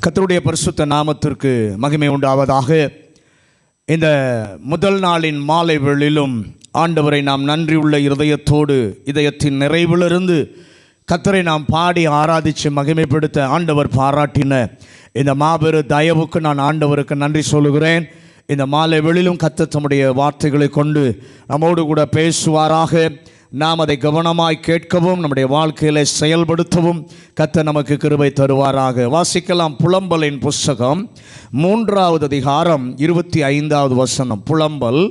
கர்த்தருடைய பரிசுத்த நாமத்திற்கு மகிமை உண்டாவதாக. இந்த முதல் நாளின் மாலை வேளையிலும் ஆண்டவரை நாம் நன்றியுள்ள இதயத்தின் நிறைவிலிருந்து கர்த்தரை நாம் பாடி ஆராதித்து மகிமைப்படுத்த ஆண்டவர் பாராட்டின இந்த மாபெரும் தயவுக்கு நான் ஆண்டவருக்கு நன்றி சொல்லுகிறேன். இந்த மாலை வேளையிலும் கர்த்தர் தம்முடைய வார்த்தைகளை கொண்டு நம்மோடு கூட பேசுவாராக. நாம் அதை கவனமாய் கேட்கவும் நம்முடைய வாழ்க்கையில் செயல்படுத்தவும் கர்த்தர் நமக்கு கிருபை தருவாராக. வாசிக்கலாம். புலம்பலின் புஸ்தகம் 3வது அதிகாரம் 25வது வசனம். புலம்பல்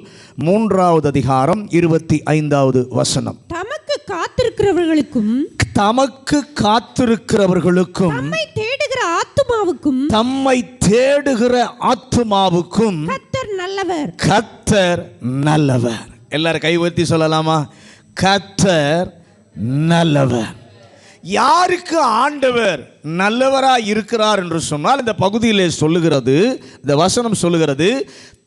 3வது அதிகாரம் 25வது வசனம். தமக்கு காத்திருக்கிறவர்களுக்கும் தம்மை தேடுகிற ஆத்துமாவுக்கும் கர்த்தர் நல்லவர். எல்லாரும் கை உயர்த்தி சொல்லலாமா? கர்த்தர் நல்லவர். யாருக்கு ஆண்டவர் நல்லவராய் இருக்கிறார் என்று சொன்னால், இந்த பகுதியிலே சொல்லுகிறது, இந்த வசனம் சொல்லுகிறது,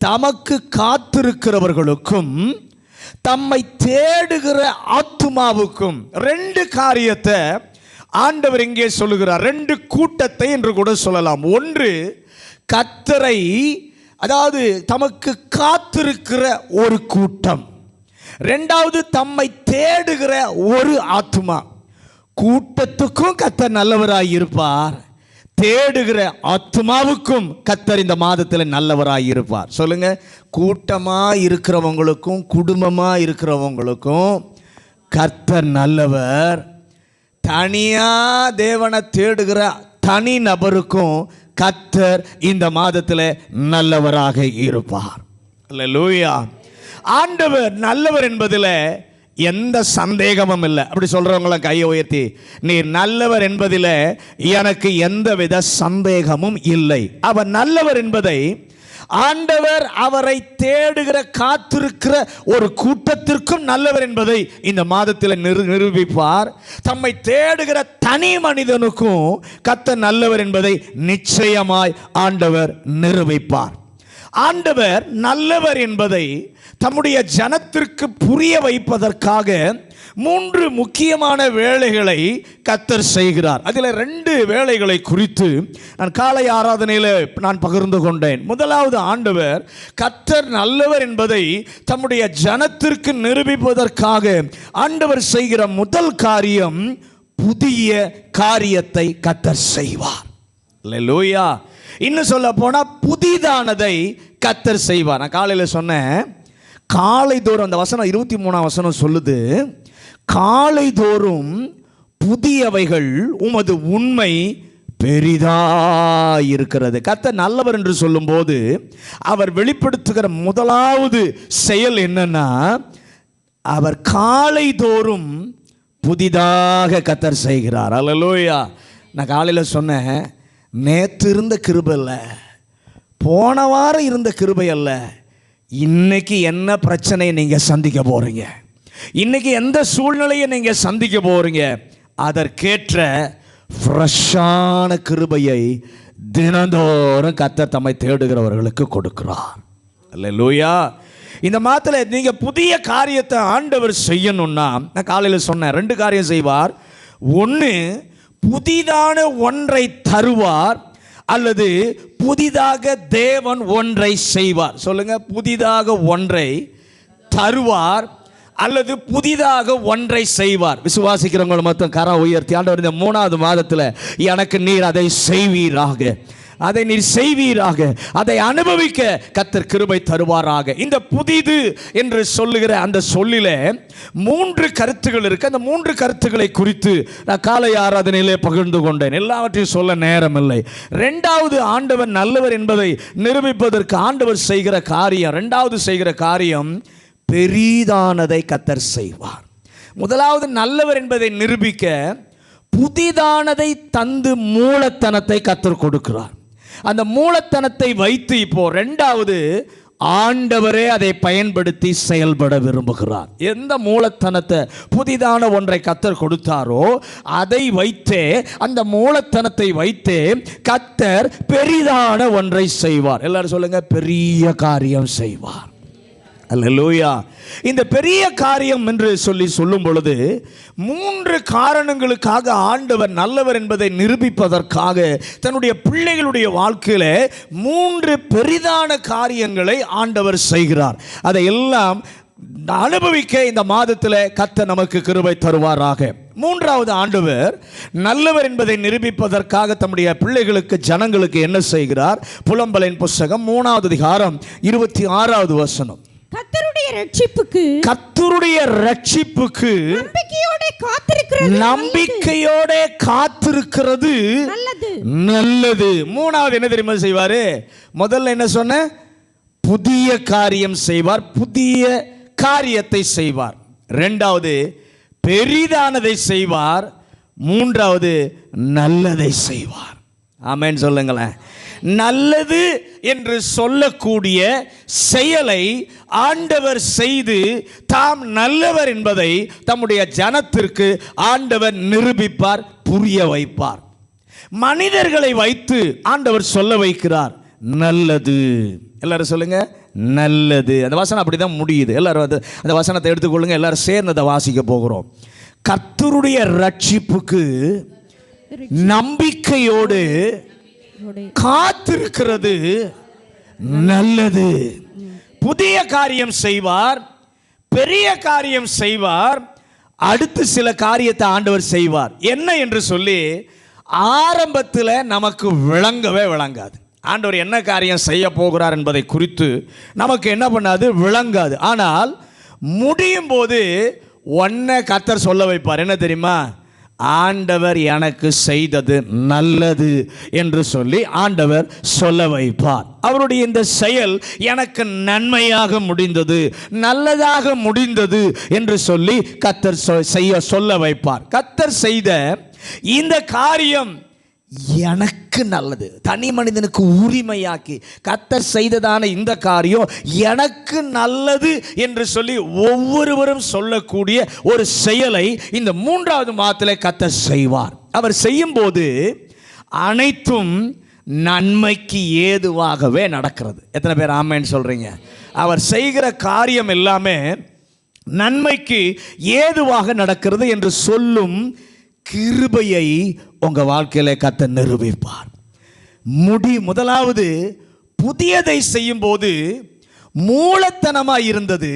தமக்கு காத்திருக்கிறவர்களுக்கும் தம்மை தேடுகிற ஆத்துமாவுக்கும். ரெண்டு காரியத்தை ஆண்டவர் இங்கே சொல்லுகிறார். ரெண்டு கூட்டத்தை என்று கூட சொல்லலாம். ஒன்று, கர்த்தரை, அதாவது தமக்கு காத்திருக்கிற ஒரு கூட்டம். ரெண்டாவது, தம்மை தேடுகிற ஒரு ஆத்துமா. கூட்டத்துக்கும் கர்த்தர் நல்லவராய் இருப்பார், தேடுகிற ஆத்துமாவுக்கும் கர்த்தர் இந்த மாதத்தில் நல்லவராய் இருப்பார். சொல்லுங்க. கூட்டமாக இருக்கிறவங்களுக்கும் குடும்பமாக இருக்கிறவங்களுக்கும் கர்த்தர் நல்லவர். தனியாக தேவனை தேடுகிற தனி நபருக்கும் கர்த்தர் இந்த மாதத்தில் நல்லவராக இருப்பார். அல்லேலூயா. ஆண்டவர் நல்லவர் என்பதில் எந்த சந்தேகமும் இல்லை. அப்படி சொல்றவங்களாம் கையை உயர்த்தி, நீர் நல்லவர் என்பதில் எனக்கு எந்தவித சந்தேகமும் இல்லை. அவர் நல்லவர் என்பதை ஆண்டவர் அவரை தேடுகிற காத்திருக்கிற ஒரு கூட்டத்திற்கும் நல்லவர் என்பதை இந்த மாதத்தில் நிரூபிப்பார். தம்மை தேடுகிற தனி மனிதனுக்கும் கர்த்தர் நல்லவர் என்பதை நிச்சயமாய் ஆண்டவர் நிரூபிப்பார். ஆண்டவர் நல்லவர் என்பதை தம்முடைய ஜனத்திற்கு புரிய வைப்பதற்காக 3 முக்கியமான வேலைகளை கர்த்தர் செய்கிறார். அதில் 2 வேலைகளை குறித்து நான் காலை ஆராதனையில் நான் பகிர்ந்து கொண்டேன். முதலாவது, ஆண்டவர் கர்த்தர் நல்லவர் என்பதை தம்முடைய ஜனத்திற்கு நிரூபிப்பதற்காக ஆண்டவர் செய்கிற முதல் காரியம், புதிய காரியத்தை கர்த்தர் செய்வார். அல்லேலூயா. இன்னும் சொல்ல போனால் புதிதானதை கர்த்தர் செய்வார். நான் காலையில் சொன்னேன், காலை தோறும், அந்த வசனம் 23ஆம் வசனம் சொல்லுது, காலை தோறும் புதியவைகள் உமது உண்மை பெரிதாயிருக்கிறது. கர்த்தர் நல்லவர் என்று சொல்லும்போது அவர் வெளிப்படுத்துகிற முதலாவது செயல் என்னன்னா, அவர் காலை தோறும் புதிதாக கர்த்தர் செய்கிறார். அல்லேலூயா. நான் காலையில் சொன்னேன், நேற்று இருந்த கிருபை அல்ல, போன வாரம் இருந்த கிருபை அல்ல, இன்னைக்கு என்ன பிரச்சனையை நீங்கள் சந்திக்க போகிறீங்க, இன்னைக்கு எந்த சூழ்நிலையை நீங்கள் சந்திக்க போகிறீங்க, அதற்கேற்ற ஃப்ரெஷ்ஷான கிருபையை தினந்தோறும் கர்த்தர் தம்மை தேடுகிறவர்களுக்கு கொடுக்கிறார். அல்லேலூயா. இந்த மாதத்தில் நீங்கள் புதிய காரியத்தை ஆண்டவர் செய்யணும்னா, நான் காலையில் சொன்னேன், 2 காரியம் செய்வார். ஒன்று, புதிதான ஒன்றை தருவார், அல்லது புதிதாக தேவன் ஒன்றை செய்வார். சொல்லுங்க. புதிதாக ஒன்றை தருவார் அல்லது புதிதாக ஒன்றை செய்வார். விசுவாசிக்கிறவங்க மொத்தம் கரம் உயர்த்தி, ஆண்டவர் இந்த 3வது மாதத்தில் எனக்கு நீர் அதை செய்வீராக, அதை நீர் செய்வீராக, அதை அனுபவிக்க கர்த்தர் கிருபை தருவாராக. இந்த புதிது என்று சொல்லுகிற அந்த சொல்லில 3 கருத்துகள் இருக்கு. அந்த 3 கருத்துக்களை குறித்து நான் காலை ஆராதனையிலே பகிர்ந்து கொண்டேன். எல்லாவற்றையும் சொல்ல நேரம் இல்லை. 2வது, ஆண்டவர் நல்லவர் என்பதை நிரூபிப்பதற்கு ஆண்டவர் செய்கிற காரியம், 2வது செய்கிற காரியம், பெரிதானதை கர்த்தர் செய்வார். முதலாவது, நல்லவர் என்பதை நிரூபிக்க புதிதானதை தந்து மூலத்தனத்தை கர்த்தர் கொடுக்கிறார். அந்த மூலத்தனத்தை வைத்து இப்போ 2வது, ஆண்டவரே அதை பயன்படுத்தி செயல்பட விரும்புகிறார். எந்த மூலத்தனத்தை, புதிதான ஒன்றை கர்த்தர் கொடுத்தாரோ அதை வைத்தே, அந்த மூலத்தனத்தை வைத்தே கர்த்தர் பெரிதான ஒன்றை செய்வார். எல்லாரும் சொல்லுங்க, பெரிய காரியம் செய்வார். அல்லேலூயா. இந்த பெரிய காரியம் என்று சொல்லும் பொழுது 3 காரணங்களுக்காக ஆண்டவர் நல்லவர் என்பதை நிரூபிப்பதற்காக தன்னுடைய பிள்ளைகளுடைய வாழ்க்கையில 3 பெரிதான காரியங்களை ஆண்டவர் செய்கிறார். அதை எல்லாம் அனுபவிக்க இந்த மாதத்தில் கர்த்தர் நமக்கு கிருபை தருவாராக. 3வது, ஆண்டவர் நல்லவர் என்பதை நிரூபிப்பதற்காக தம்முடைய பிள்ளைகளுக்கு ஜனங்களுக்கு என்ன செய்கிறார்? புலம்பலின் புஸ்தகம் 3வது அதிகாரம் 26வது வசனம். கர்த்தருடைய ரட்சிப்புக்கு நம்பிக்கையோட காத்திருக்கிறது நல்லது. 3வது என்ன தெரியுமா செய்வாரு? முதல்ல என்ன சொன்ன? புதிய காரியம் செய்வார், புதிய காரியத்தை செய்வார். 2வது பெரிதானதை செய்வார். 3வது நல்லதை செய்வார். ஆமென் சொல்லுங்களேன். நல்லது என்று சொல்லக்கூடிய செயலை ஆண்டவர் செய்து தாம் நல்லவர் என்பதை தம்முடைய ஜனத்திற்கு ஆண்டவர் நிரூபிப்பார், புரிய வைப்பார். மனிதர்களை வைத்து ஆண்டவர் சொல்ல வைக்கிறார் நல்லது. எல்லாரும் சொல்லுங்க நல்லது. அந்த வசனம் அப்படிதான் முடியுது. எல்லாரும் அந்த வசனத்தை எடுத்துக்கொள்ளுங்க. எல்லாரும் சேர்ந்து அதை வாசிக்க போகிறோம். கர்த்தருடைய ரட்சிப்புக்கு நம்பிக்கையோடு காத்திருக்கிறது நல்லது. புதிய காரியம் செய்வார், பெரிய காரியம் செய்வார், அடுத்து சில காரியத்தை ஆண்டவர் செய்வார். என்ன என்று சொல்லி ஆரம்பத்தில் நமக்கு விளங்கவே விளங்காது. ஆண்டவர் என்ன காரியம் செய்ய போகிறார் என்பதை குறித்து நமக்கு என்ன பண்ணாது? விளங்காது. ஆனால் முடியும் போது ஒன்றை கர்த்தர் சொல்ல வைப்பார். என்ன தெரியுமா? ஆண்டவர் எனக்கு செய்தது நல்லது என்று சொல்லி ஆண்டவர் சொல்ல வைப்பார். அவருடைய இந்த செயல் எனக்கு நன்மையாக முடிந்தது, நல்லதாக முடிந்தது என்று சொல்லி கர்த்தர் சொல்ல வைப்பார். கர்த்தர் செய்த இந்த காரியம் எனக்கு நல்லது, தனி மனிதனுக்கு உரிமையாக்கி கர்த்தர் செய்ததான இந்த காரியம் எனக்கு நல்லது என்று சொல்லி ஒவ்வொருவரும் சொல்லக்கூடிய ஒரு செயலை இந்த 3வது மாதத்தில் கர்த்தர் செய்வார். அவர் செய்யும் போது அனைத்தும் நன்மைக்கு ஏதுவாகவே நடக்கிறது. எத்தனை பேர் ஆமென் சொல்றீங்க? அவர் செய்கிற காரியம் எல்லாமே நன்மைக்கு ஏதுவாக நடக்கிறது என்று சொல்லும் கிருபையை உங்க வாழ்க்கையில கர்த்தர் நிரூபிப்பார். முதலாவது, புதியதை செய்யும் போது மூலத்தனமாய் இருந்தது.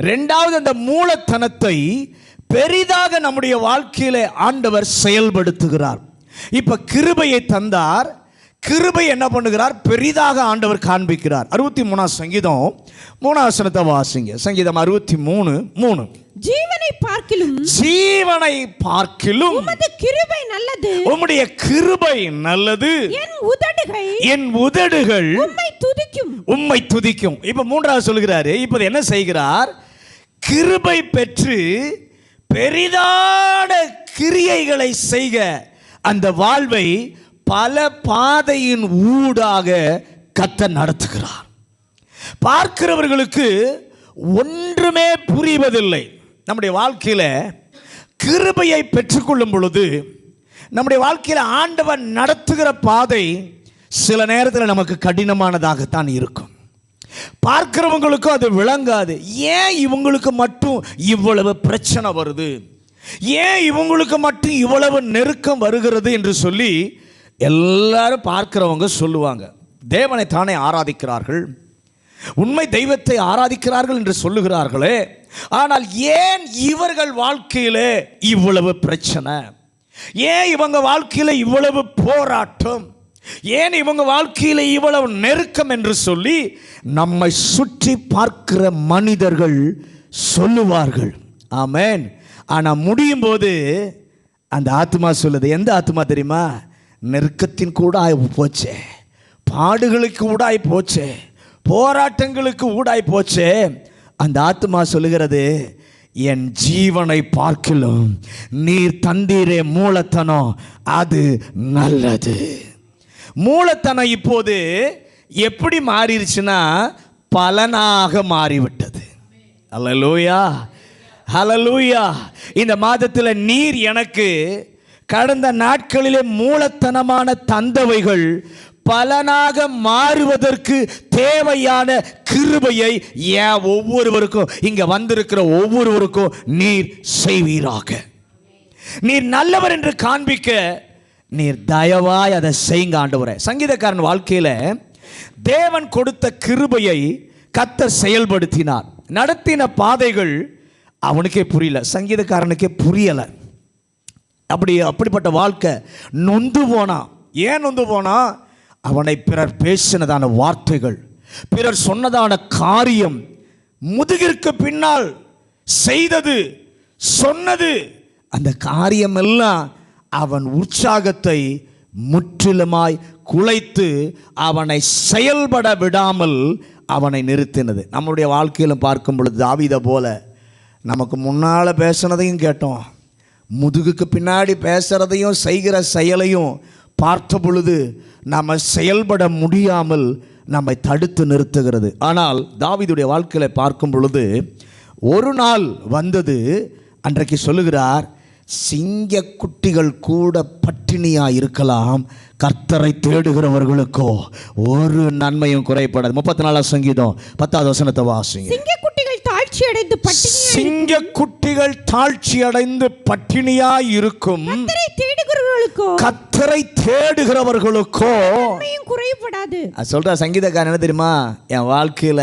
2வது, அந்த மூலத்தனத்தை பெரிதாக நம்முடைய வாழ்க்கையில ஆண்டவர் செயல்படுத்துகிறார். இப்ப கிருபையை தந்தார், கிருபை என்ன பண்ணுகிறார்? பெரிதாக ஆண்டவர் காண்பிக்கிறார். 63 சங்கீதம் 3 வசனத்தை வாசிங்க. சங்கீதம் 63:3. ஜீவனை பார்க்கிலும் உம்முடைய கிருபை நல்லது, உம்முடைய கிருபை நல்லது, என் உதடுகள் உம்மை துதிக்கும். இப்ப 3வது சொல்கிறாரு. இப்ப என்ன செய்கிறார்? கிருபை பெற்று பெரிதான கிரியைகளை செய்க அந்த வாழ்வை பல பாதையின் ஊடாக கர்த்தர் நடத்துகிறார். பார்க்கிறவர்களுக்கு ஒன்றுமே புரிவதில்லை. நம்முடைய வாழ்க்கையில் கிருபையை பெற்றுக்கொள்ளும் பொழுது நம்முடைய வாழ்க்கையில் ஆண்டவர் நடத்துகிற பாதை சில நேரத்தில் நமக்கு கடினமானதாகத்தான் இருக்கும். பார்க்கிறவங்களுக்கும் அது விளங்காது. ஏன் இவங்களுக்கு மட்டும் இவ்வளவு பிரச்சனை வருது, ஏன் இவங்களுக்கு மட்டும் இவ்வளவு நெருக்கம் வருகிறது என்று சொல்லி எல்லாரும் பார்க்கிறவங்க சொல்லுவாங்க. தேவனை தானே ஆராதிக்கிறார்கள், உண்மை தெய்வத்தை ஆராதிக்கிறார்கள் என்று சொல்லுகிறார்களே, ஆனால் ஏன் இவர்கள் வாழ்க்கையிலே இவ்வளவு பிரச்சனை, ஏன் இவங்க வாழ்க்கையில் இவ்வளவு போராட்டம், ஏன் இவங்க வாழ்க்கையில் இவ்வளவு நெருக்கம் என்று சொல்லி நம்மை சுற்றி பார்க்கிற மனிதர்கள் சொல்லுவார்கள். ஆமென். ஆனால் முடியும் போது அந்த ஆத்மா சொல்லுது. எந்த ஆத்மா தெரியுமா? நெருக்கத்தின் கூட போச்சே, பாடுகளுக்கு ஊடாய் போச்சே, போராட்டங்களுக்கு ஊடாய் போச்சே, அந்த ஆத்மா சொல்லுகிறது, என் ஜீவனை பார்க்கிலும் நீர் தந்தீரே மூலத்தனம் அது நல்லது. மூலத்தனம் இப்போது எப்படி மாறிடுச்சுன்னா பலனாக மாறிவிட்டது. அல்லேலூயா, ஹல்லேலூயா. இந்த மாதத்தில் நீர் எனக்கு கடந்த நாட்களிலே மூலத்தனமான தந்தவைகள் பலனாக மாறுவதற்கு தேவையான கிருபையை ஒவ்வொருவருக்கும், இங்க வந்திருக்கிற ஒவ்வொருவருக்கும் நீர் செய்வீராக. நீர் நல்லவர் என்று காண்பிக்க நீர் தயவாய் அதை செய்யுங்க ஆண்டவரே. சங்கீதக்காரன் வாழ்க்கையில தேவன் கொடுத்த கிருபையை கர்த்தர் செயல்படுத்தினார். நடத்தின பாதைகள் அவனுக்கே புரியல, சங்கீதக்காரனுக்கே புரியலை. அப்படிப்பட்ட வாழ்க்கை நொந்து போனான். ஏன் நொந்து போனா? அவனை பிறர் பேசினதான வார்த்தைகள், பிறர் சொன்னதான காரியம், முதுகிற்கு பின்னால் செய்தது சொன்னது, அந்த காரியமெல்லாம் அவன் உற்சாகத்தை முற்றிலுமாய் குலைத்து அவனை செயல்பட விடாமல் அவனை நிறுத்தினது. நம்முடைய வாழ்க்கையிலும் பார்க்கும் பொழுது தாவீதை போல நமக்கு முன்னால் பேசுனதையும் கேட்டோம், முதுகுக்கு பின்னாடி பேசுகிறதையும் செய்கிற செயலையும் பார்த்த பொழுது நம்ம செயல்பட முடியாமல் நம்மை தடுத்து நிறுத்துகிறது. ஆனால் தாவீதுடைய வாழ்க்கையில் பார்க்கும் பொழுது ஒரு நாள் வந்தது. அன்றைக்கு சொல்லுகிறார், சிங்க குட்டிகள் கூட பட்டினியாக இருக்கலாம், கர்த்தரை தேடுகிறவர்களுக்கோ ஒரு நன்மையும் குறைப்படாது. 34 சங்கீதம் 10வது வசனத்தை வாசிங்க. சிங்க குட்டிகள் தாழ்ச்சி அடைந்து பட்டினியாய் இருக்கும், கர்த்தரை தேடுகிறவர்களுக்கோ குறைபடாது. சொல்ற சங்கீதக்காரன் என்ன தெரியுமா? என் வாழ்க்கையில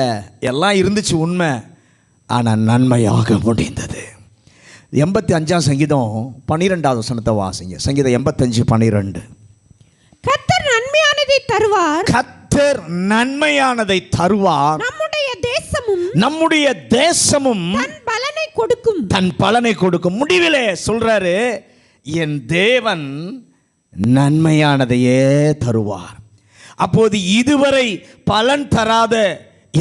எல்லாம் இருந்துச்சு உண்மை, ஆனா நன்மையாக முடிந்தது. 85 சங்கீதம் 12வது வசனத்தை வாசிங்க. சங்கீதம் 85:12. கர்த்தர் நன்மையானதை தருவார், கர்த்தர் நன்மையானதை தருவார், நம்முடைய தேசமும் தன் பலனை கொடுக்கும். முடிவிலே சொல்றாரு, என் தேவன் நன்மையானதையே தருவார். அப்போது இதுவரை பலன் தராத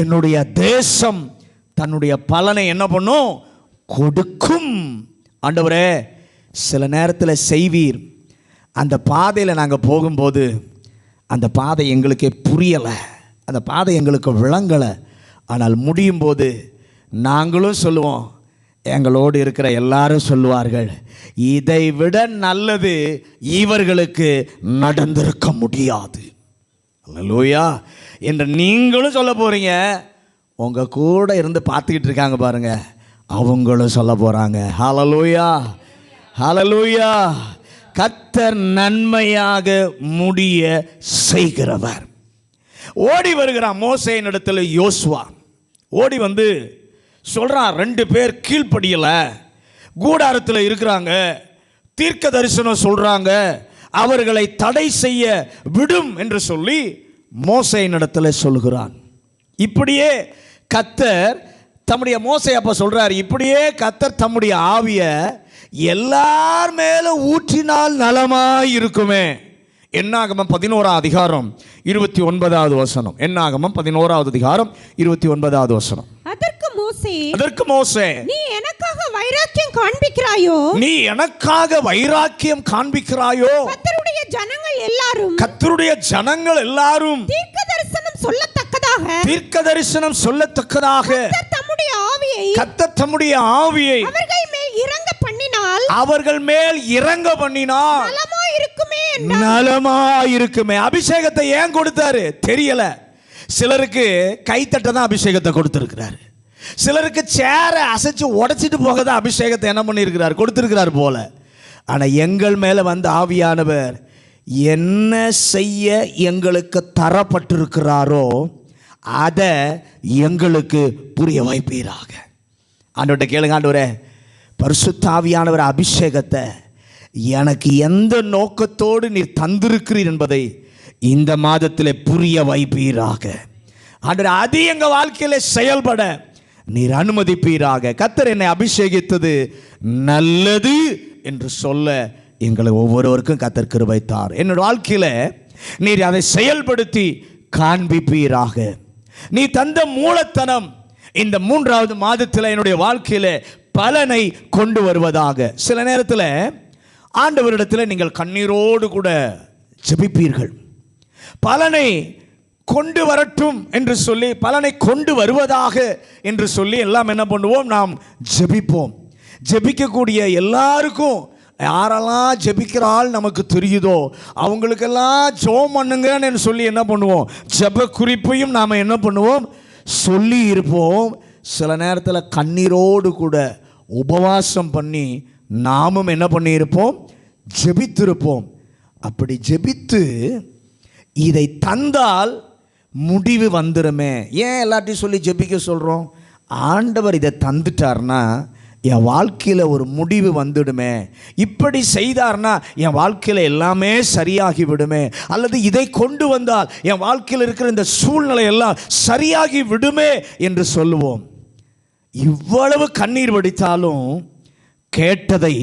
என்னுடைய தேசம் தன்னுடைய பலனை என்ன பண்ணும்? கொடுக்கும். ஆண்டவரே, சில நேரத்தில் செய்வீர். அந்த பாதையில் நாங்கள் போகும்போது அந்த பாதை எங்களுக்கே புரியலை, அந்த பாதை எங்களுக்கு விளங்கலை. ஆனால் முடியும் போது நாங்களும் சொல்லுவோம், எங்களோடு இருக்கிற எல்லாரும் சொல்லுவார்கள், இதை விட நல்லது இவர்களுக்கு நடந்திருக்க முடியாது. அல்லேலூயா என்று நீங்களும் சொல்ல போகிறீங்க. உங்கள் கூட இருந்து பார்த்துக்கிட்டு இருக்காங்க பாருங்க, அவங்களும் சொல்ல போகிறாங்க. ஹல்லேலூயா, ஹல்லேலூயா. கர்த்தர் நன்மையாக முடிய செய்கிறவர். ஓடி வருகிறான் மோசேயின் இடத்துல யோசுவா. ஓடி வந்து சொல்கிறான், 2 பேர் கீழ்ப்படியலை, கூடாரத்தில் இருக்கிறாங்க, தீர்க்க தரிசனம் சொல்கிறாங்க, அவர்களை தடை செய்ய விடும் என்று சொல்லி மோசேயின் இடத்துல சொல்கிறான். இப்படியே கர்த்தர் தம்முடைய மோசே அப்போ சொல்கிறார், இப்படியே கர்த்தர் தம்முடைய ஆவியை எல்லார் மேலே ஊற்றினால் நலமாய் இருக்குமே. என்னாகமம் 11வது அதிகாரம் 29வது வசனம். என்னாகமம் 11வது அதிகாரம் 29வது வசனம். அதற்கு மோசே, நீ எனக்காக வைராக்கியம் காண்பிக்கிறாயோ, நீ எனக்காக வைராக்கியம் காண்பிக்கிறாயோ, கர்த்தருடைய ஜனங்கள் எல்லாரும் தீர்க்க தரிசனம் சொல்லத்தக்கதாக கர்த்தர் தம்முடைய ஆவியை அவர்கள் மேல் இறங்க பண்ணினால் நலமாயிருக்குமே. அபிஷேகத்தை ஏன் கொடுத்தாரு தெரியல. சிலருக்கு கைத்தட்ட தான் அபிஷேகத்தை கொடுத்திருக்கிறாரு, சிலருக்கு சேரை அசைச்சு உடைச்சிட்டு போக தான் அபிஷேகத்தை என்ன பண்ணியிருக்கிறார், கொடுத்திருக்கிறார் போல. ஆனால் எங்கள் மேலே வந்த ஆவியானவர் என்ன செய்ய எங்களுக்கு தரப்பட்டிருக்கிறாரோ அதை எங்களுக்கு புரிய வைப்பீராக. ஆண்டவர்கிட்ட கேளுங்க, ஆண்டவரே, பரிசுத்த ஆவியானவர் அபிஷேகத்தை எனக்கு எந்த நோக்கத்தோடு நீர் தந்திருக்கிறீர் என்பதை இந்த மாதத்தில் புரிய வைப்பீராக. ஆண்டவரே, அது எங்கள் வாழ்க்கையில் செயல்பட நீர் அனுமதிப்பீராக. கர்த்தர் என்னை அபிஷேகித்தது நல்லது என்று சொல்ல எங்களை ஒவ்வொருவருக்கும் கர்த்தர் கிருபை தார். என்னோட வாழ்க்கையில் நீர் அதை செயல்படுத்தி காண்பிப்பீராக. நீ தந்த மூலத்தனம் இந்த 3வது மாதத்தில் என்னுடைய வாழ்க்கையில் பலனை கொண்டு வருவதாக. சில நேரத்தில் ஆண்டவரிடத்தில் நீங்கள் கண்ணீரோடு கூட ஜெபிப்பீர்கள். பலனை கொண்டு வரட்டும் என்று சொல்லி, பலனை கொண்டு வருவதாக என்று சொல்லி எல்லாம் என்ன பண்ணுவோம், நாம் ஜெபிப்போம். ஜெபிக்கக்கூடிய எல்லாருக்கும் யாரெல்லாம் ஜெபிக்கிறாள் நமக்கு தெரியுதோ அவங்களுக்கெல்லாம் ஜெபம் பண்ணுங்கன்னு சொல்லி என்ன பண்ணுவோம், ஜெப குறிப்பையும் நாம் என்ன பண்ணுவோம், சொல்லி இருப்போம். சில நேரத்தில் கண்ணீரோடு கூட உபவாசம் பண்ணி நாமும் என்ன பண்ணியிருப்போம், ஜெபித்திருப்போம். அப்படி ஜெபித்து இதை தந்தால் முடிவு வந்துடுமே. ஏன் எல்லாத்தையும் சொல்லி ஜெபிக்க சொல்கிறோம்? ஆண்டவர் இதை தந்துட்டார்னா என் வாழ்க்கையில் ஒரு முடிவு வந்துடுமே, இப்படி செய்தார்னா என் வாழ்க்கையில் எல்லாமே சரியாகி விடுமே, அல்லது இதை கொண்டு வந்தால் என் வாழ்க்கையில் இருக்கிற இந்த சூழ்நிலை எல்லாம் சரியாகி விடுமே என்று சொல்லுவோம். இவ்வளவு கண்ணீர் வடித்தாலும் கேட்டதை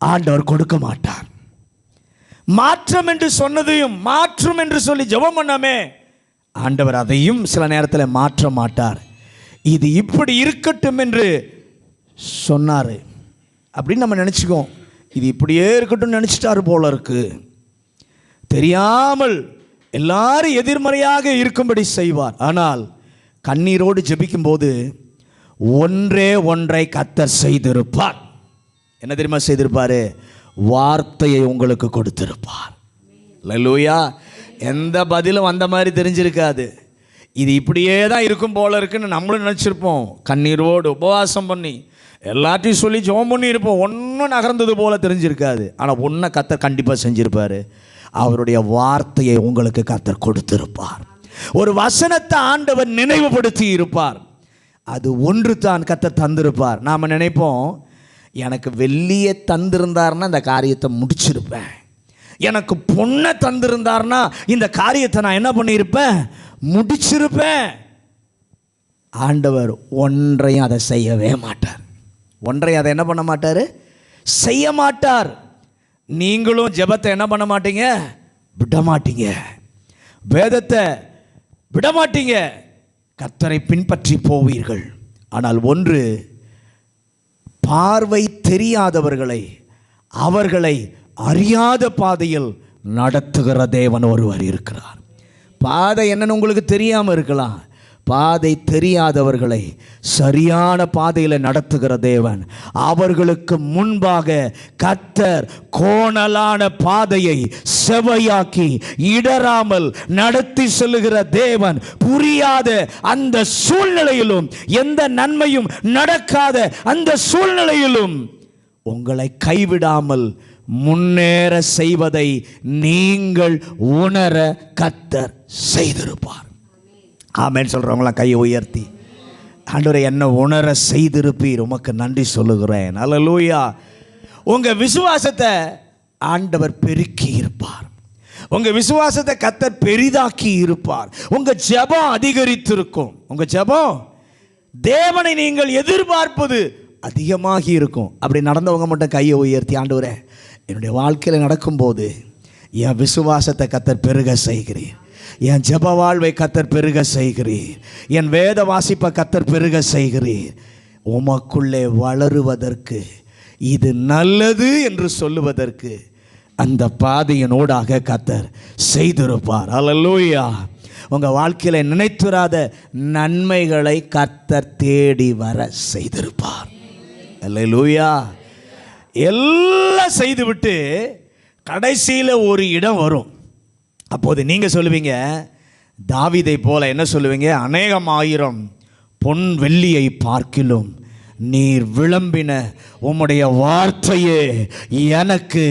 ஆண்டவர் கொடுக்க மாட்டார். மாற்றம் என்று சொன்னதையும் மாற்றும் என்று சொல்லி ஜெபம் பண்ணாமே, ஆண்டவர் அதையும் சில நேரத்தில் மாற்ற மாட்டார். இது இப்படி இருக்கட்டும் என்று சொன்னார் அப்படின்னு நம்ம நினச்சிக்குவோம். இது இப்படியே இருக்கட்டும் நினச்சிட்டாரு போல இருக்கு. தெரியாமல் எல்லாரும் எதிர்மறையாக இருக்கும்படி செய்வார். ஆனால் கண்ணீரோடு ஜெபிக்கும்போது ஒன்றை கர்த்தர் செய்திருப்பார். என்ன தெரியுமா செய்திருப்பார்? வார்த்தையை உங்களுக்கு கொடுத்திருப்பார். அல்லேலூயா. எந்த பதிலும் வந்த மாதிரி தெரிஞ்சிருக்காது. இது இப்படியே தான் இருக்கும் போல இருக்குன்னு நம்மளும் நினச்சிருப்போம். கண்ணீரோடு உபவாசம் பண்ணி எல்லாத்தையும் சொல்லி ஜெபம் பண்ணி இருப்போம். ஒன்றும் நகர்ந்தது போல தெரிஞ்சிருக்காது. ஆனால் ஒன்றை கர்த்தர் கண்டிப்பாக செஞ்சிருப்பார். அவருடைய வார்த்தையை உங்களுக்கு கர்த்தர் கொடுத்திருப்பார். ஒரு வசனத்தை ஆண்டவர் நினைவுபடுத்தி இருப்பார். அது ஒன்று தான் கர்த்தர் தந்திருப்பார். நாம் நினைப்போம், எனக்கு வெள்ளியை தந்திருந்தார்னா இந்த காரியத்தை முடிச்சிருப்பேன், எனக்கு பொண்ணை தந்திருந்தார்னா இந்த காரியத்தை நான் என்ன பண்ணியிருப்பேன், முடிச்சிருப்பேன். ஆண்டவர் ஒன்றையும் அதை செய்யவே மாட்டார். ஒன்றையும் அதை என்ன பண்ண மாட்டார், செய்ய மாட்டார். நீங்களும் ஜெபத்தை என்ன பண்ண மாட்டீங்க, விட மாட்டீங்க. வேதத்தை விட மாட்டீங்க. கர்த்தரை பின்பற்றி போவீர்கள். ஆனால் ஒன்று, பார்வை தெரியாதவர்களை அவர்களை அறியாத பாதையில் நடத்துகிற தேவன் ஒருவர் இருக்கிறார். பாதை என்னன்னு உங்களுக்கு தெரியாமல் இருக்கலாம். பாதை தெரியாதவர்களை சரியான பாதையில் நடத்துகிற தேவன். அவர்களுக்கு முன்பாக கர்த்தர் கோணலான பாதையை செவையாக்கி இடராமல் நடத்தி செல்லுகிற தேவன். புரியாத அந்த சூழ்நிலையிலும், எந்த நன்மையும் நடக்காத அந்த சூழ்நிலையிலும் உங்களை கைவிடாமல் முன்னேற செய்வதை நீங்கள் உணர கர்த்தர் செய்திருப்பார். ஆமென் சொல்கிறவங்களாம் கையை உயர்த்தி, ஆண்டவரே என்ன உணர செய்திருப்பீர், உமக்கு நன்றி சொல்லுகிறேன். அல்லேலூயா. உங்கள் விசுவாசத்தை ஆண்டவர் பெருக்கி இருப்பார். உங்கள் விசுவாசத்தை கர்த்தர் பெரிதாக்கி இருப்பார். உங்கள் ஜெபம் அதிகரித்திருக்கும். உங்கள் ஜெபம் தேவனை நீங்கள் எதிர்பார்ப்பது அதிகமாகி இருக்கும். அப்படி நடந்தவங்க மட்டும் கையை உயர்த்தி, ஆண்டவரே என்னுடைய வாழ்க்கையில் நடக்கும்போது என் விசுவாசத்தை கர்த்தர் பெருக செய்கிறீர், என் ஜெப வாழ்வை கர்த்தர் பெருக செய்கிறீர், என் வேத வாசிப்பை கர்த்தர் பெருக செய்கிறீர். உமக்குள்ளே வளருவதற்கு இது நல்லது என்று சொல்லுவதற்கு அந்த பாதையினோடாக கர்த்தர் செய்திருப்பார். அல்லேலூயா. உங்கள் வாழ்க்கையில் நினைத்துராத நன்மைகளை கர்த்தர் தேடி வர செய்திருப்பார். அல்லேலூயா. எல்லாம் செய்துவிட்டு கடைசியில் ஒரு இடம் வரும். அப்போது நீங்கள் சொல்லுவீங்க, தாவீதை போல என்ன சொல்லுவீங்க, அநேகம் ஆயிரம் பொன் வெள்ளியை பார்க்கிலும் நீர் விளம்பின உம்முடைய வார்த்தையே எனக்கு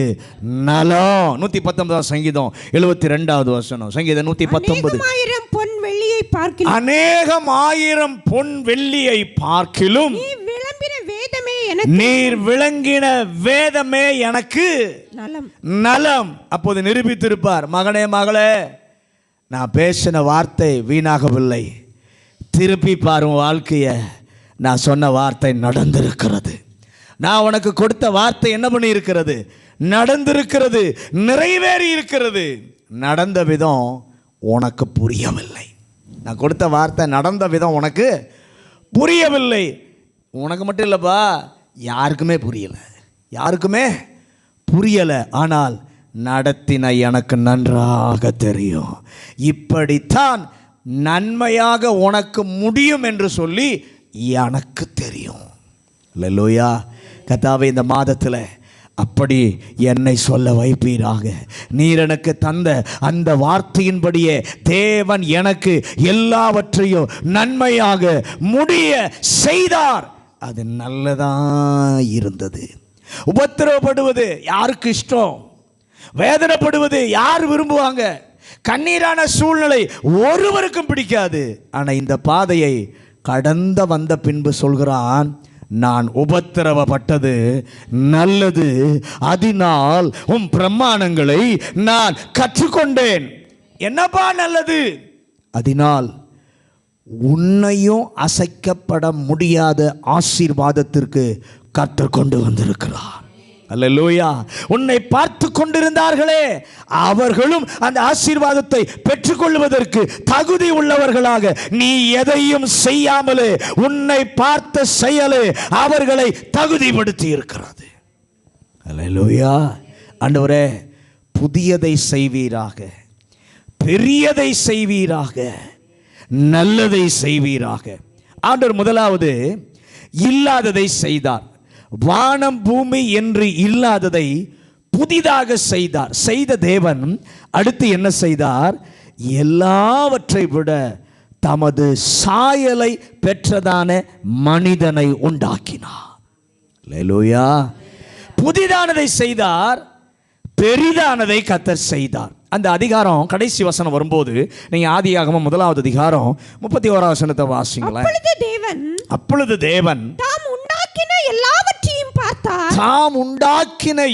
நலம். 119 சங்கீதம் 72வது வசனம். சங்கீதம் 119. ஆயிரம் பொன் வெள்ளியை பார்க்கிலும், அநேகம் ஆயிரம் பொன் வெள்ளியை பார்க்கிலும் நீர் விளங்கின வேதமே எனக்கு நலம். அப்போது நிரூபித்திருப்பார், மகனே மகளே, நான் பேசின வார்த்தை வீணாகவில்லை. திருப்பி பாரு வாழ்க்கைய, நான் சொன்ன வார்த்தை நடந்திருக்கிறது. நான் உனக்கு கொடுத்த வார்த்தை என்ன பண்ணி இருக்கிறது, நடந்திருக்கிறது, நிறைவேறி இருக்கிறது. நடந்த விதம் உனக்கு புரியவில்லை. நான் கொடுத்த வார்த்தை நடந்த விதம் உனக்கு புரியவில்லை. உனக்கு மட்டும் இல்லைப்பா, யாருக்குமே புரியலை, யாருக்குமே புரியலை. ஆனால் நடத்தின எனக்கு நன்றாக தெரியும். இப்படித்தான் நன்மையாக உனக்கு முடியும் என்று சொல்லி எனக்கு தெரியும். அல்லேலூயா. கர்த்தாவே, இந்த மாதத்தில் அப்படி என்னை சொல்ல வைப்பீராக. நீர் எனக்கு தந்த அந்த வார்த்தையின்படியே தேவன் எனக்கு எல்லாவற்றையும் நன்மையாக முடிய செய்தார். அது நல்லதா இருந்தது. உபத்திரவப்படுவது யாருக்கு இஷ்டம்? வேதனைப்படுவது யார் விரும்புவாங்க? கண்ணீரான சூழ்நிலை ஒருவருக்கும் பிடிக்காது. ஆனால் இந்த பாதையை கடந்து வந்த பின்பு சொல்கிறான், நான் உபத்திரவப்பட்டது நல்லது, அதனால் உம் பிரமாணங்களை நான் கற்றுக்கொண்டேன். என்னப்பா நல்லது? அதனால் உன்னையும் அசைக்கப்பட முடியாத ஆசீர்வாதத்திற்கு கற்றுக்கொண்டு வந்திருக்கிறார். அல்லேலூயா. உன்னை பார்த்து கொண்டிருந்தார்களே, அவர்களும் அந்த ஆசீர்வாதத்தை பெற்றுக்கொள்வதற்கு தகுதி உள்ளவர்களாக நீ எதையும் செய்யாமலே உன்னை பார்த்த செயலே அவர்களை தகுதிப்படுத்தி இருக்கிறது. அல்லேலூயா. ஆண்டவரே, புதியதை செய்வீராக, பெரியதை செய்வீராக, நல்லதை செய்வீராக. ஆண்டவர் முதலாவது இல்லாததை செய்தார். வானம் பூமி என்று இல்லாததை புதிதாக செய்தார். செய்த தேவன் அடுத்து என்ன செய்தார்? எல்லாவற்றை விட தமது சாயலை பெற்றதான மனிதனை உண்டாக்கினார். அல்லேலூயா. புதிதானதை செய்தார், பெரிதானதை கர்த்தர் செய்தார். அந்த அதிகாரம் கடைசி வசனம் வரும்போது நீங்க ஆதியாகமம் 1வது அதிகாரம் 31வது வசனத்தை வாசிங்களேன். அப்பொழுது தேவன் தாம் உண்டாக்கின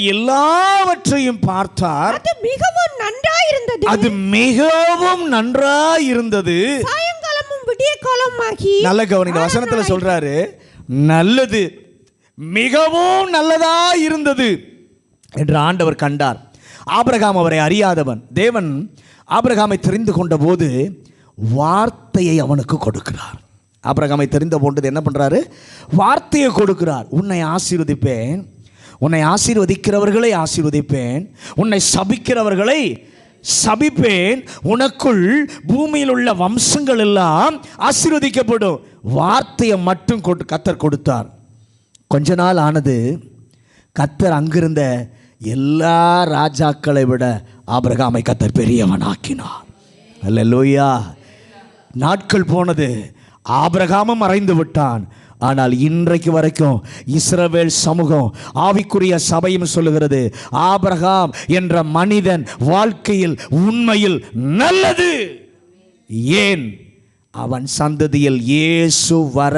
எல்லாவற்றையும் பார்த்தார். அது மிகவும் நன்றாயிருந்தது. சாயங்காலமும் விடியற்காலமாகி, நல்ல கவனிங்க, வசனத்துல சொல்றாரு, நல்லது, மிகவும் நல்லதா இருந்தது என்று ஆண்டவர் கண்டார். ஆபிரகாம் அவரை அறியாதவன். தேவன் ஆபிரகாமை தெரிந்து கொண்ட போது வார்த்தையை அவனுக்கு கொடுக்கிறார். ஆபிரகாமை தெரிந்த போது என்ன பண்றாரு? வார்த்தையை கொடுக்கிறார். உன்னை ஆசீர்வதிப்பேன், உன்னை ஆசீர்வதிக்கிறவர்களை ஆசீர்வதிப்பேன், உன்னை சபிக்கிறவர்களை சபிப்பேன், உனக்குள் பூமியில் உள்ள வம்சங்கள் எல்லாம் ஆசீர்வதிக்கப்படும். வார்த்தையை மட்டும் கர்த்தர் கொடுத்தார். கொஞ்ச நாள் ஆனது, கர்த்தர் அங்கிருந்த எல்லா ராஜாக்களை விட ஆபிரகாமை கர்த்தர் பெரியவனாக்கினார். அல்லேலூயா. நாட்கள் போனது, ஆபிரகாமும் மறைந்து விட்டான். ஆனால் இன்றைக்கு வரைக்கும் இஸ்ரவேல் சமூகம், ஆவிக்குரிய சபையும் சொல்லுகிறது, ஆபிரகாம் என்ற மனிதன் வாழ்க்கையில் உண்மையில் நல்லது. ஏன்? அவன் சந்ததியில் இயேசு வர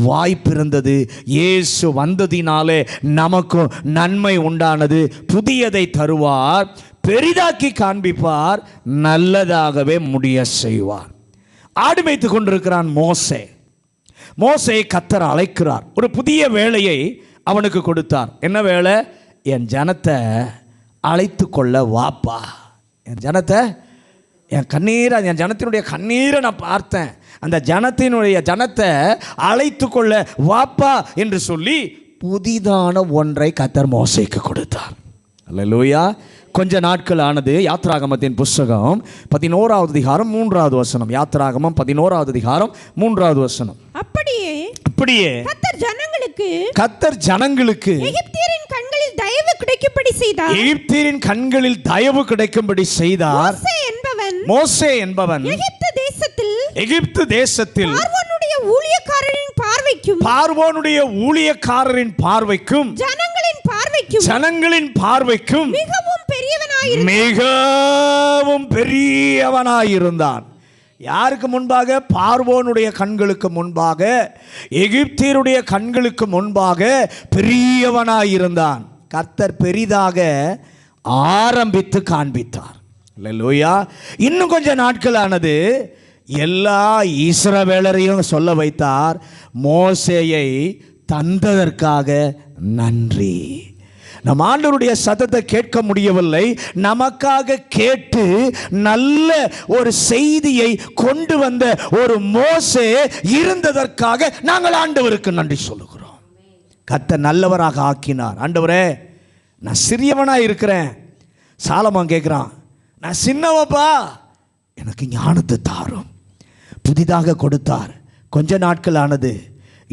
வாய்ப்பிருந்தது. இயேசு வந்ததினாலே நமக்கும் நன்மை உண்டானது. புதியதை தருவார், பெரிதாக்கி காண்பிப்பார், நல்லதாகவே முடிய செய்வார். ஆடு மேய்த்து கொண்டிருக்கிறான் மோசே. மோசே கர்த்தர் அழைக்கிறார். ஒரு புதிய வேலையை அவனுக்கு கொடுத்தார். என்ன வேலை? என் ஜனத்தை அழைத்து கொள்ள வாப்பா. என் ஜனத்தை, என் கண்ணீரை, என் ஜனத்தினுடைய கண்ணீரை நான் பார்த்தேன், அந்த ஜனத்தை அழைத்து கொள்ள வாப்பா என்று சொல்லி புதிதான ஒன்றை கர்த்தர் மோசேக்கு கொடுத்தார். அல்லேலூயா. கொஞ்ச நாட்கள் ஆனது. யாத்ராகமத்தின் புஸ்தகம் 11வது அதிகாரம் 3வது வசனம். யாத்ராகமம் 11வது அதிகாரம் 3வது வசனம். அப்படியே கர்த்தர் ஜனங்களுக்கு எகிப்தியரின் கண்களில் தயவு கிடைக்கும்படி செய்தார். எகிப்தியரின் கண்களில் தயவு கிடைக்கும்படி செய்தார். மோசே என்பவன் எகிப்து தேசத்தில் பார்வோனுடைய ஊழியக்காரரின் பார்வைக்கும் ஜனங்களின் பார்வைக்கும் மிகவும் பெரியவனாயிருந்தான். யாருக்கு முன்பாக? பார்வோனுடைய கண்களுக்கு முன்பாக, எகிப்தியருடைய கண்களுக்கு முன்பாக பெரியவனாயிருந்தான். கர்த்தர் பெரிதாக ஆரம்பித்து காண்பித்தார். அல்லேலூயா. இன்னும் கொஞ்ச நாட்கள் ஆனது. எல்லா இஸ்ரவேலரையும் சொல்ல வைத்தார், மோசேயை தந்ததற்காக நன்றி. நம் ஆண்டவருடைய சத்தத்தை கேட்க முடியவில்லை, நமக்காக கேட்டு நல்ல ஒரு செய்தியை கொண்டு வந்த ஒரு மோசே இருந்ததற்காக நாங்கள் ஆண்டவருக்கு நன்றி சொல்லுகிறோம். கர்த்தர் நல்லவராக ஆக்கினார். ஆண்டவரே, நான் சிறியவனாக இருக்கிறேன். சாலமோன் கேட்குறான், நான் சின்னவப்பா, எனக்கு ஞானத்தை தாரும். புதிதாக கொடுத்தார். கொஞ்ச நாட்கள் ஆனது.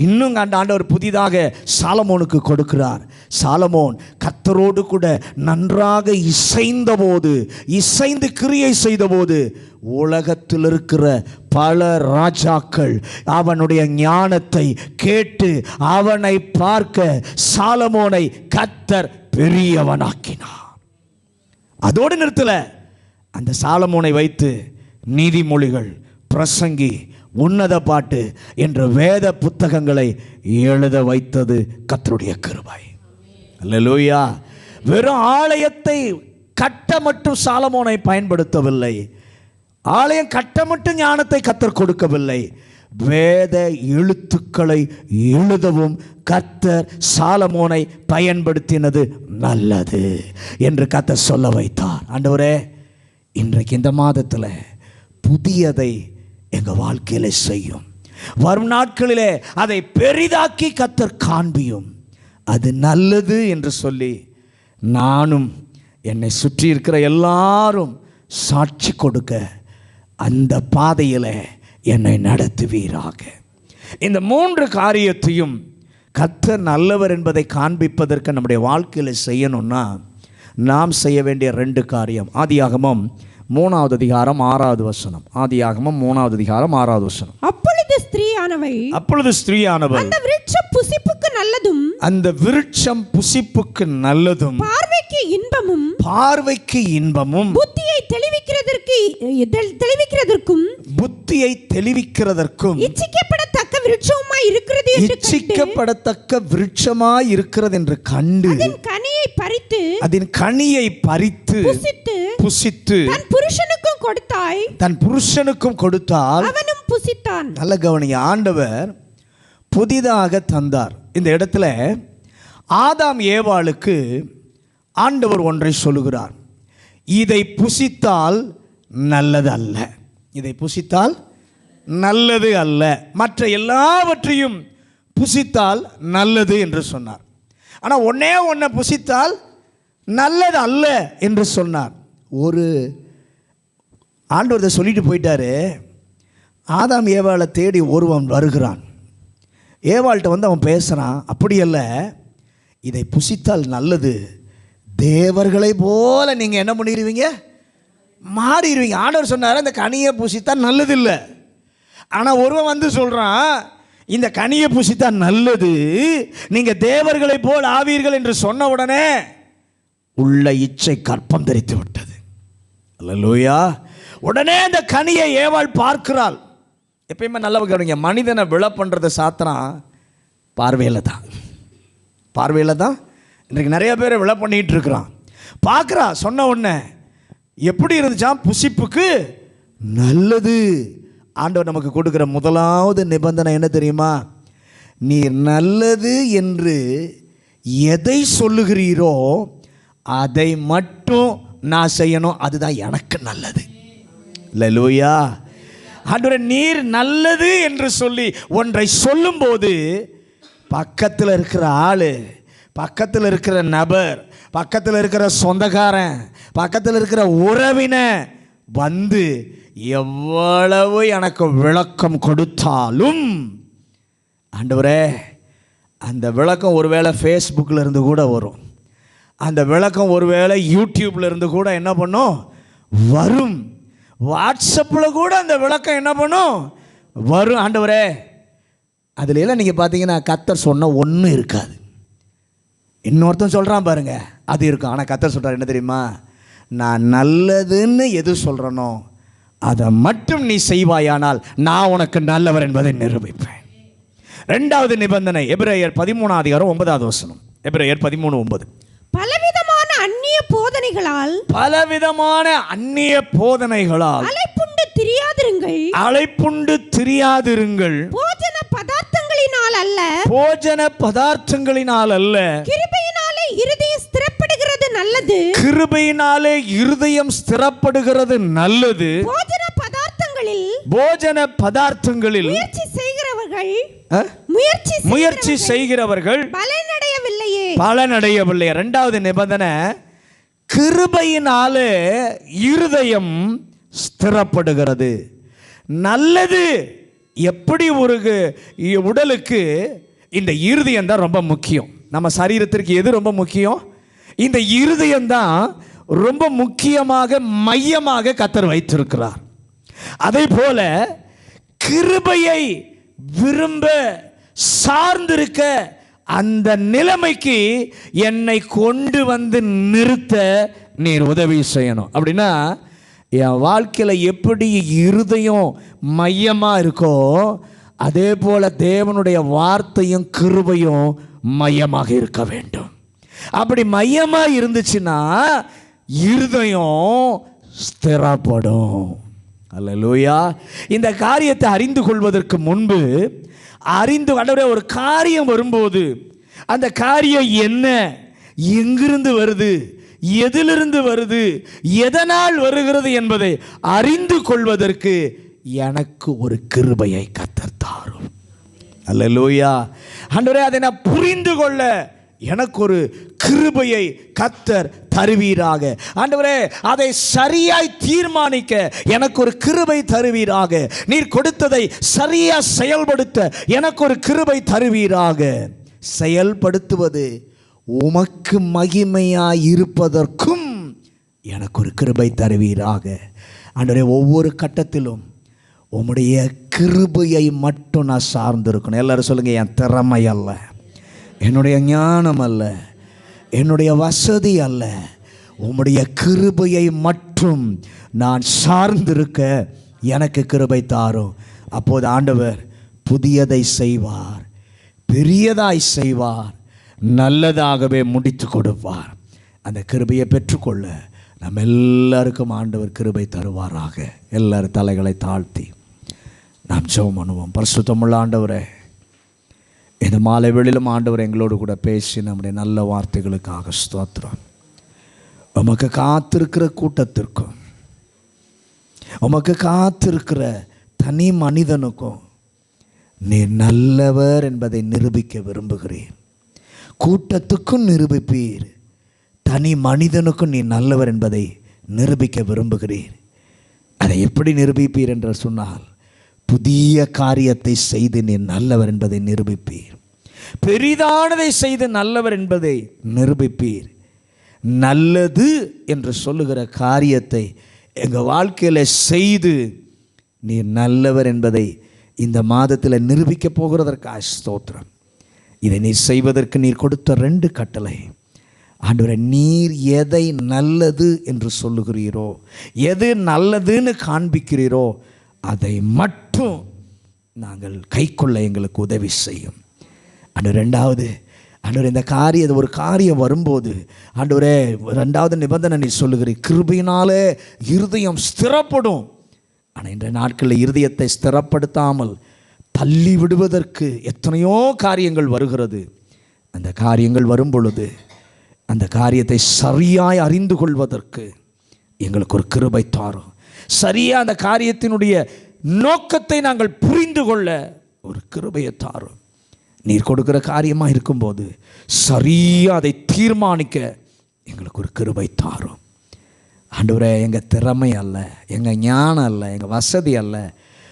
இன்னும் ஆண்டவர் புதிதாக சாலமோனுக்கு கொடுக்கிறார். சாலமோன் கர்த்தரோடு கூட நன்றாக இசைந்து கிரியை செய்தபோது உலகத்தில் இருக்கிற பல ராஜாக்கள் அவனுடைய ஞானத்தை கேட்டு அவனை பார்க்க சாலமோனை கர்த்தர் பெரியவனாக்கினார். அதோடு நிறுத்தல, அந்த சாலமோனை வைத்து நீதிமொழிகள், பிரசங்கி, உன்னத பாட்டு என்ற வேத புத்தகங்களை எழுத வைத்தது கர்த்தருடைய கிருபை. அல்லேலூயா. வெறும் ஆலயத்தை கட்ட மட்டும் சாலமோனை பயன்படுத்தவில்லை, ஆலயம் கட்ட மட்டும் ஞானத்தை கர்த்தர் கொடுக்கவில்லை, வேத எழுத்துக்களை எழுதவும் கர்த்தர் சாலமோனை பயன்படுத்தினது நல்லது என்று கர்த்தர் சொல்ல வைத்தார். ஆண்டவரே, இன்றைக்கு இந்த மாதத்தில் புதியதை எங்கள் வாழ்க்கையில் செய்யும். வரும் நாட்களிலே அதை பெரிதாக்கி கர்த்தர் காண்பியும். அது நல்லது என்று சொல்லி நானும் என்னை சுற்றி இருக்கிற எல்லாரும் சாட்சி கொடுக்க அந்த பாதையில் என்னை நடத்துவீராக. இந்த 3 காரியத்தையும் கர்த்தர் நல்லவர் என்பதை காண்பிப்பதற்கு நம்முடைய வாழ்க்கையில் செய்யணும்னா நாம் செய்ய வேண்டிய 2 காரியம். ஆதியாகமம் 3வது அதிகாரம் 6வது வசனம். ஆதியாகமம் 3வது அதிகாரம் 6வது வசனம். அப்பொழுது ஸ்திரீயானவள் அந்த விருட்சம் புசிப்புக்கு நல்லதும் பார்வைக்கு இன்பமும் புத்தியை தெளிவிக்கிறதற்கும் இச்சிக்கப்படத்தக்க விருட்சமாய் இருக்கிறது என்று கண்டு அதன் கனியை பறித்து புசித்து தன் புருஷனுக்கும் கொடுத்தால் அவனும் புசித்தான். நல்ல கவனிங்க, ஆண்டவர் புதிதாக தந்தார். இந்த இடத்துல ஆதாம் ஏவாளுக்கு ஆண்டவர் ஒன்றை சொல்லுகிறார். இதை புசித்தால் நல்லது அல்ல, இதை புசித்தால் நல்லது அல்ல, மற்ற எல்லாவற்றையும் புசித்தால் நல்லது என்று சொன்னார். ஆனால் ஒன்றை புசித்தால் நல்லது அல்ல என்று சொன்னார். ஒரு ஆண்டவர் சொல்லிட்டு போயிட்டாரு. ஆதாம் ஏவாளை தேடி ஒருவன் வருகிறான். ஏவாள்கிட்ட வந்து அவன் பேசுகிறான், அப்படியல்ல, இதை புசித்தால் நல்லது, தேவர்களை போல நீங்கள் என்ன பண்ணிடுவீங்க, மாறிடுவீங்க. ஆண்டவர் சொன்னார் இந்த கனியை புசித்தால் நல்லது இல்லை. ஆனால் ஒருவன் வந்து சொல்கிறான், இந்த கனியை புசித்தால் நல்லது, நீங்கள் தேவர்களை போல் ஆவீர்கள் என்று சொன்ன உடனே உள்ள இச்சை கற்பம் தரித்து விட்டது. அல்லேலூயா. உடனே அந்த கனியை ஏவாள் பார்க்கிறாள். எப்பயுமே நல்ல கவனிங்க, மனிதனை விழ பண்ணுறது சாத்திரம் பார்வையில் தான். இன்றைக்கு நிறைய பேரை விழ பண்ணிகிட்டு இருக்கிறான். பார்க்குறா, சொன்ன உடனே எப்படி இருந்துச்சான், புசிப்புக்கு நல்லது. ஆண்டவர் நமக்கு கொடுக்குற முதலாவது நிபந்தனை என்ன தெரியுமா? நீர் நல்லது என்று எதை சொல்லுகிறீரோ அதை மட்டும் நான் செய்யணும், அதுதான் எனக்கு நல்லது. அல்லேலூயா. ஆண்டவரே, நீர் நல்லது என்று சொல்லி ஒன்றை சொல்லும்போது பக்கத்தில் இருக்கிற ஆள், பக்கத்தில் இருக்கிற நபர், பக்கத்தில் இருக்கிற சொந்தக்காரன், பக்கத்தில் இருக்கிற உறவினர் வந்து எவ்வளவு எனக்கு விளக்கம் கொடுத்தாலும், ஆண்டவரே, அந்த விளக்கம் ஒருவேளை ஃபேஸ்புக்கில் இருந்து கூட வரும், அந்த விளக்கம் ஒருவேளை யூடியூப்பில் இருந்து கூட என்ன பண்ணும், வரும், வாட்ஸ்அப்பில் கூட அந்த விளக்கம் என்ன பண்ணும், வரும். ஆண்டவரே, அதில் எல்லாம் நீங்கள் பார்த்தீங்கன்னா கர்த்தர் சொன்ன ஒன்றும் இருக்காது. இன்னொருத்தன் சொல்கிறான் பாருங்க, அது இருக்கும். ஆனால் கர்த்தர் சொல்கிறார் என்ன தெரியுமா? நான் நல்லதுன்னு எது சொல்கிறேனோ அதை மட்டும் நீ செய்வாயானால் நான் உனக்கு நல்லவர் என்பதை நிரூபிப்பேன். 2வது நிபந்தனை எபிரேயர் 13வது அதிகாரம் 9வது வசனம். எபிரேயர் 13:9. பலவிதமான அந்நிய போதனைகளால் அலைப்புண்டு திரியாதிருங்கள். போஜன பதார்த்தங்களினால் அல்ல, கிருபையினாலே இருதயம் ஸ்திரப்படுகிறது நல்லது. போஜன பதார்த்தங்களில் முயற்சி செய்கிறவர்கள் பலனடையவில்லை. 2வது நிபந்தனை, கிருபையினாலே இருதயம் ஸ்திரப்படுகிறது. நல்லது எப்படி ஒரு உடலுக்கு இந்த இருதயம் தான் ரொம்ப முக்கியம். நம்ம சரீரத்திற்கு எது ரொம்ப முக்கியம்? இந்த இருதயம் தான் ரொம்ப முக்கியமாக மையமாக கர்த்தர் வைத்திருக்கிறார். அதே போல கிருபையை விரும்ப சார்ந்திருக்க அந்த நிலைமைக்கு என்னை கொண்டு வந்து நிறுத்த நீர் உதவி செய்யணும். அப்படின்னா என் வாழ்க்கையில் எப்படி இருதயம் மையமாக இருக்கோ அதே போல தேவனுடைய வார்த்தையும் கிருபையும் மையமாக இருக்க வேண்டும். அப்படி மையமாக இருந்துச்சுன்னா இருதயம் ஸ்திரப்படும். அல்லேலூயா. இந்த காரியத்தை அறிந்து கொள்வதற்கு முன்பு ஒரு காரியம் வரும்போது அந்த காரியம் என்ன, எங்கிருந்து வருது, எதிலிருந்து வருது, எதனால் வருகிறது என்பதை அறிந்து கொள்வதற்கு எனக்கு ஒரு கிருபையை கர்த்தர் தாரும். அல்லேலூயா. ஆண்டவரே, அதை நான் புரிந்து கொள்ள எனக்கு ஒரு கிருபையை கர்த்தர் தருவீராக. ஆண்டவரே, அதை சரியாய் தீர்மானிக்க எனக்கு ஒரு கிருபை தருவீராக. நீர் கொடுத்ததை சரியா செயல்படுத்த எனக்கு ஒரு கிருபை தருவீராக. செயல்படுத்துவது உமக்கு மகிமையாய் இருப்பதற்கும் எனக்கு ஒரு கிருபை தருவீராக. ஆண்டவரே, ஒவ்வொரு கட்டத்திலும் உம்முடைய கிருபையை மட்டும் நான் சார்ந்திருக்கணும். எல்லாரும் சொல்லுங்க, என் திறமை அல்ல, என்னுடைய ஞானம் அல்ல, என்னுடைய வசதி அல்ல, உம்முடைய கிருபையை மட்டும் நான் சார்ந்திருக்க எனக்கு கிருபை தாரும். அப்போது ஆண்டவர் புதியதை செய்வார், பெரியதாய் செய்வார், நல்லதாகவே முடித்து கொடுப்பார். அந்த கிருபையை பெற்றுக்கொள்ள நம்ம எல்லாருக்கும் ஆண்டவர் கிருபை தருவாராக. எல்லாரும் தலைகளை தாழ்த்தி நாம் ஜெபம் பண்ணுவோம். பரிசுத்தமுள்ள ஆண்டவரே, இந்த மாலை வேளையிலும் ஆண்டவர் எங்களோடு கூட பேசி நம்முடைய நல்ல வார்த்தைகளுக்காக ஸ்தோத்திரம். உமக்கு காத்திருக்கிற கூட்டத்திற்கும் உமக்கு காத்திருக்கிற தனி மனிதனுக்கும் நீர் நல்லவர் என்பதை நிரூபிக்க விரும்புகிறேன். கூட்டத்துக்கும் நிரூபிப்பீர், தனி மனிதனுக்கும் நீ நல்லவர் என்பதை நிரூபிக்க விரும்புகிறீர். அதை எப்படி நிரூபிப்பீர் என்று சொன்னால், புதிய காரியத்தை செய்து நீ நல்லவர் என்பதை நிரூபிப்பீர், பெரிதானதை செய்து நல்லவர் என்பதை நிரூபிப்பீர். நல்லது என்று சொல்லுகிற காரியத்தை எங்கள் வாழ்க்கையில் செய்து நீ நல்லவர் என்பதை இந்த மாதத்தில் நிரூபிக்க போகிறதற்காக ஸ்தோத்திரம். இதை நீ செய்வதற்கு நீர் கொடுத்த 2 கட்டளை. ஆண்டவரே, நீர் எதை நல்லது என்று சொல்லுகிறீரோ, எது நல்லதுன்னு காண்பிக்கிறீரோ அதை மட்டும் நாங்கள் கைக்கொள்ள எங்களுக்கு உதவி செய்யும். ஆண்டவர், 2வது ஆண்டவர், இந்த ஒரு காரியம் வரும்போது ஆண்டவரே, 2வது நிபந்தனை நீ சொல்லுகிறீர், கிருபையினாலே இருதயம் ஸ்திரப்படும். ஆனால் இன்றைய நாட்களில் இருதயத்தை ஸ்திரப்படுத்தாமல் தள்ளி விடுவதற்கு எத்தனையோ காரியங்கள் வருகிறது. அந்த காரியங்கள் வரும் பொழுது அந்த காரியத்தை சரியாய் அறிந்து கொள்வதற்கு எங்களுக்கு ஒரு கிருபை தாரும். சரியாக அந்த காரியத்தினுடைய நோக்கத்தை நாங்கள் புரிந்து கொள்ள ஒரு கிருபையை தாரும். நீர் கொடுக்கிற காரியமாக இருக்கும்போது சரியாக அதை தீர்மானிக்க எங்களுக்கு ஒரு கிருபை தாரும். ஆண்டவரே, எங்கள் திறமை அல்ல, எங்கள் ஞானம் அல்ல, எங்கள் வசதி அல்ல,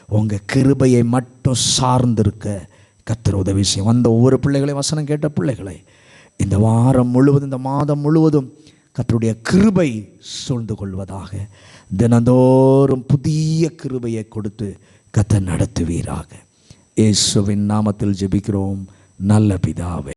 உங்கள் கிருபையை மட்டும் சார்ந்திருக்க கர்த்தர் உதவி செய்யும். வந்த ஒவ்வொரு பிள்ளைகளையும், வசனம் கேட்ட பிள்ளைகளை இந்த வாரம் முழுவதும், இந்த மாதம் முழுவதும் கர்த்தருடைய கிருபை சூழ்ந்து கொள்வதாக. தினந்தோறும் புதிய கிருபையை கொடுத்து கர்த்தர் நடத்துவீராக. இயேசுவின் நாமத்தில் ஜெபிக்கிறோம் நல்ல பிதாவே.